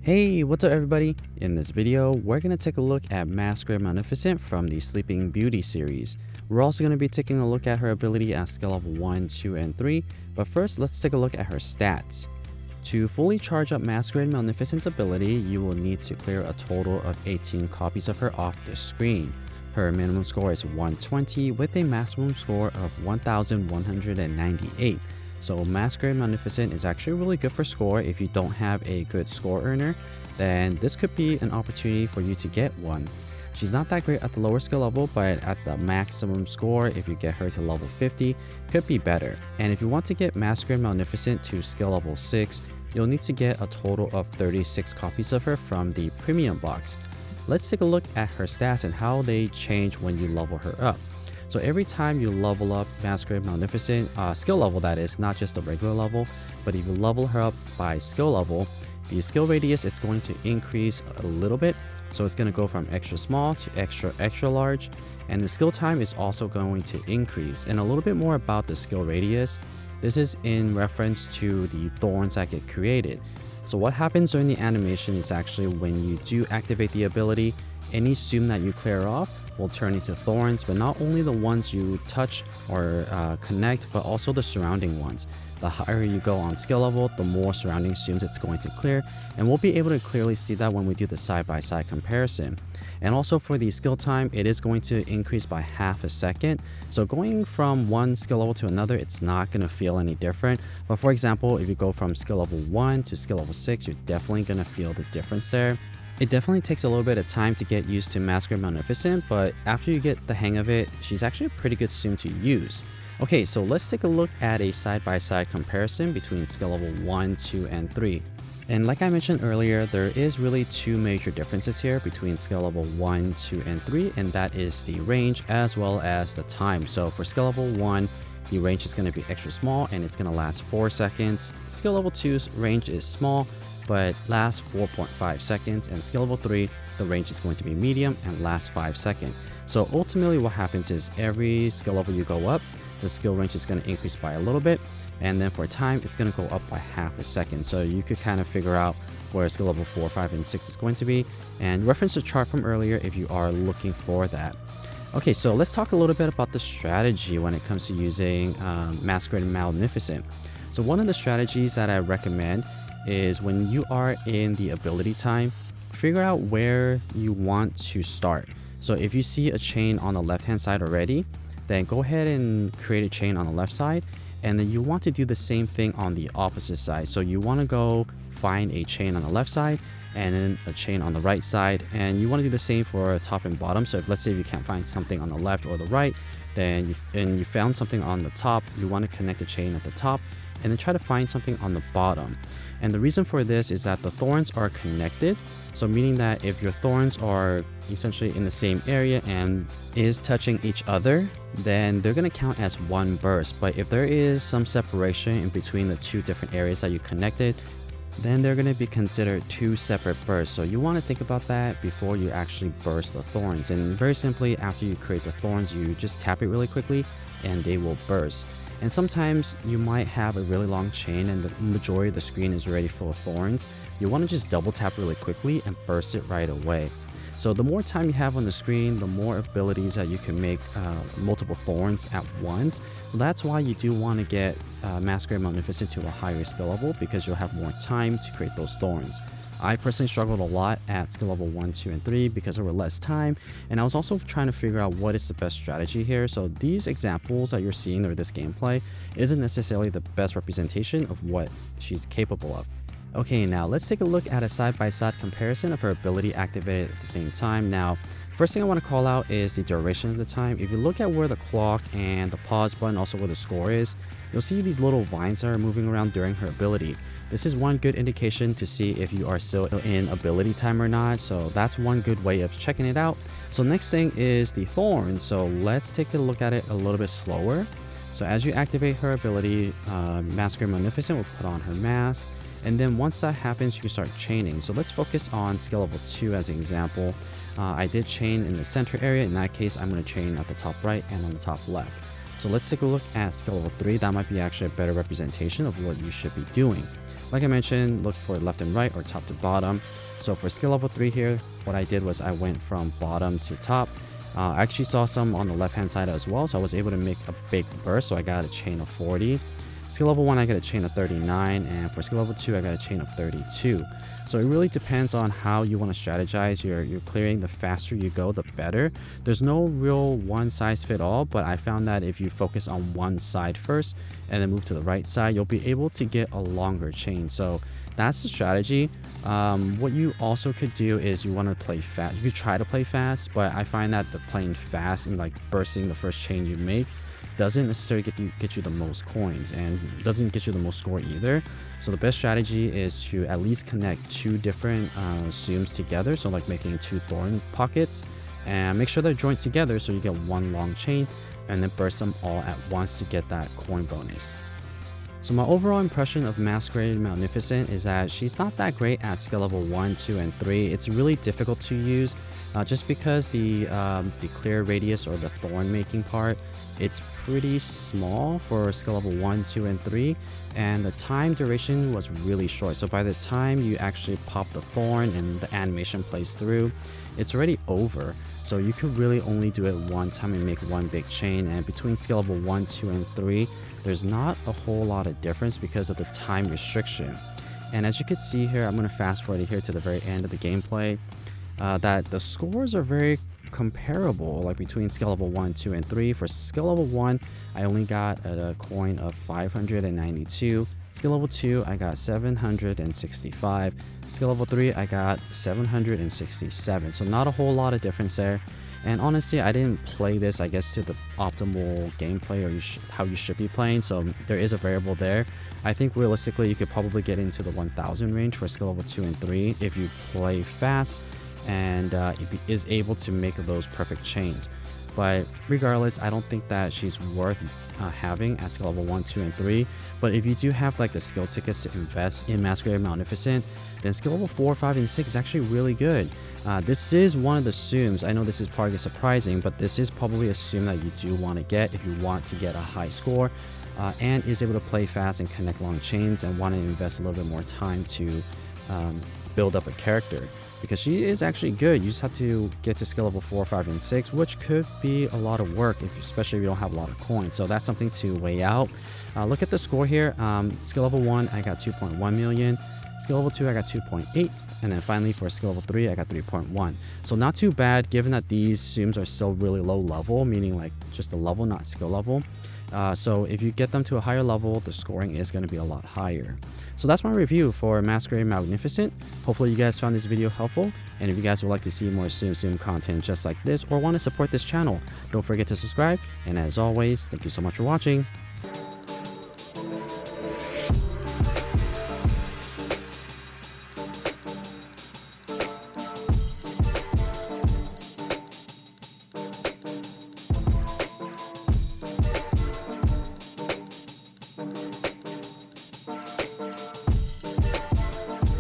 Hey, what's up everybody? In this video, we're going to take a look at Masquerade Maleficent from the Sleeping Beauty series. We're also going to be taking a look at her ability at skill level 1, 2, and 3, but first let's take a look at her stats. To fully charge up Masquerade Maleficent's ability, you will need to clear a total of 18 copies of her off the screen. Her minimum score is 120 with a maximum score of 1198. So Masquerade Maleficent is actually really good for score. If you don't have a good score earner, then this could be an opportunity for you to get one. She's not that great at the lower skill level, but at the maximum score, if you get her to level 50, could be better. And if you want to get Masquerade Maleficent to skill level 6, you'll need to get a total of 36 copies of her from the premium box. Let's take a look at her stats and how they change when you level her up. So every time you level up Masquerade Maleficent, skill level that is, not just the regular level, but if you level her up by skill level, the skill radius it's going to increase a little bit. So it's going to go from extra small to extra large, and the skill time is also going to increase. And a little bit more about the skill radius. This is in reference to the thorns that get created. So what happens during the animation is actually when you do activate the ability, any Tsum that you clear off will turn into thorns, but not only the ones you touch or connect, but also the surrounding ones. The higher you go on skill level, the more surrounding Tsums it's going to clear, and we'll be able to clearly see that when we do the side-by-side comparison. And also for the skill time, it is going to increase by half a second. So going from one skill level to another, it's not going to feel any different. But for example, if you go from skill level 1 to skill level 6, you're definitely going to feel the difference there. It definitely takes a little bit of time to get used to Masquerade Maleficent, but after you get the hang of it, she's actually a pretty good Tsum to use. Okay, so let's take a look at a side-by-side comparison between skill level 1, 2, and 3. And like I mentioned earlier, there is really two major differences here between skill level 1, 2, and 3, and that is the range as well as the time. So for skill level 1, the range is going to be extra small and it's going to last 4 seconds. Skill level 2's range is small but lasts 4.5 seconds, and skill level 3, the range is going to be medium and lasts 5 seconds. So ultimately what happens is every skill level you go up, the skill range is going to increase by a little bit, and then for time it's going to go up by half a second. So you could kind of figure out where skill level 4, 5, and 6 is going to be, and reference the chart from earlier if you are looking for that. Okay, so let's talk a little bit about the strategy when it comes to using Masquerade Maleficent. So one of the strategies that I recommend is when you are in the ability time, figure out where you want to start. So if you see a chain on the left hand side already, then go ahead and create a chain on the left side, and then you want to do the same thing on the opposite side. So you want to go find a chain on the left side and then a chain on the right side, and you want to do the same for top and bottom. So if, let's say if you can't find something on the left or the right, then you found something on the top, you want to connect the chain at the top and then try to find something on the bottom. And the reason for this is that the thorns are connected, so meaning that if your thorns are essentially in the same area and is touching each other, then they're going to count as one burst. But if there is some separation in between the two different areas that you connected, then they're going to be considered two separate bursts. So you want to think about that before you actually burst the thorns. And very simply, after you create the thorns, you just tap it really quickly and they will burst. And sometimes you might have a really long chain and the majority of the screen is already full of thorns. You want to just double tap really quickly and burst it right away. So the more time you have on the screen, the more abilities that you can make multiple thorns at once. So that's why you do want to get Masquerade Maleficent to a higher skill level, because you'll have more time to create those thorns. I personally struggled a lot at skill level 1, 2, and 3 because there were less time, and I was also trying to figure out what is the best strategy here. So these examples that you're seeing, or this gameplay, isn't necessarily the best representation of what she's capable of. Okay, now let's take a look at a side-by-side comparison of her ability activated at the same time. Now, first thing I want to call out is the duration of the time. If you look at where the clock and the pause button, also where the score is, you'll see these little vines that are moving around during her ability. This is one good indication to see if you are still in ability time or not, so that's one good way of checking it out. So next thing is the thorns. So let's take a look at it a little bit slower. So as you activate her ability, Masquerade Maleficent will put on her mask, and then once that happens, you can start chaining. So let's focus on skill level 2 as an example. I did chain in the center area. In that case, I'm going to chain at the top right and on the top left. So let's take a look at skill level 3. That might be actually a better representation of what you should be doing. Like I mentioned, look for left and right or top to bottom. So for skill level 3 here, what I did was I went from bottom to top. I actually saw some on the left hand side as well, so I was able to make a big burst, so I got a chain of 40. Skill level 1, I got a chain of 39, and for skill level 2, I got a chain of 32. So it really depends on how you want to strategize your clearing. The faster you go, the better. There's no real one size fit all, but I found that if you focus on one side first and then move to the right side, you'll be able to get a longer chain. So that's the strategy. What you also could do is you want to play fast. You could try to play fast, but I find that the playing fast and like bursting the first chain you make doesn't necessarily get you the most coins and doesn't get you the most score either. So the best strategy is to at least connect 2 different zooms together, so like making 2 thorn pockets, and make sure they're joined together so you get one long chain, and then burst them all at once to get that coin bonus. So my overall impression of Masquerade Maleficent is that she's not that great at skill level 1, 2, and 3. It's really difficult to use just because the clear radius or the thorn making part, it's pretty small for skill level 1, 2, and 3, and the time duration was really short. So by the time you actually pop the thorn and the animation plays through, it's already over. So you could really only do it one time and make one big chain, and between skill level 1, 2, and 3, there's not a whole lot of difference because of the time restriction. And as you can see here, I'm going to fast forward here to the very end of the gameplay, that the scores are very comparable, like between skill level 1, 2, and 3. For skill level 1, I only got a coin of 592. Skill level 2, I got 765. Skill level 3, I got 767. So not a whole lot of difference there. And honestly, I didn't play this, I guess, to the optimal gameplay or how you should be playing. So there is a variable there. I think realistically, you could probably get into the 1000 range for skill level 2 and 3 if you play fast and is able to make those perfect chains. But regardless, I don't think that she's worth having at skill level 1, 2, and 3. But if you do have like the skill tickets to invest in Masquerade Maleficent, then skill level 4, 5, and 6 is actually really good. This is one of the Tsums. I know this is probably surprising, but this is probably a Tsum that you do want to get if you want to get a high score, and is able to play fast and connect long chains and want to invest a little bit more time to build up a character. Because she is actually good. You just have to get to skill level 4, 5, and 6, which could be a lot of work, especially if you don't have a lot of coins. So that's something to weigh out. Look at the score here. Skill level 1, I got 2.1 million. Skill level 2, I got 2.8. And then finally for skill level 3, I got 3.1. So not too bad, given that these Tsums are still really low level, meaning like just a level, not skill level. So if you get them to a higher level, the scoring is going to be a lot higher. So that's my review for Masquerade Magnificent. Hopefully you guys found this video helpful, and if you guys would like to see more Tsum Tsum content just like this or want to support this channel, don't forget to subscribe, and as always, thank you so much for watching.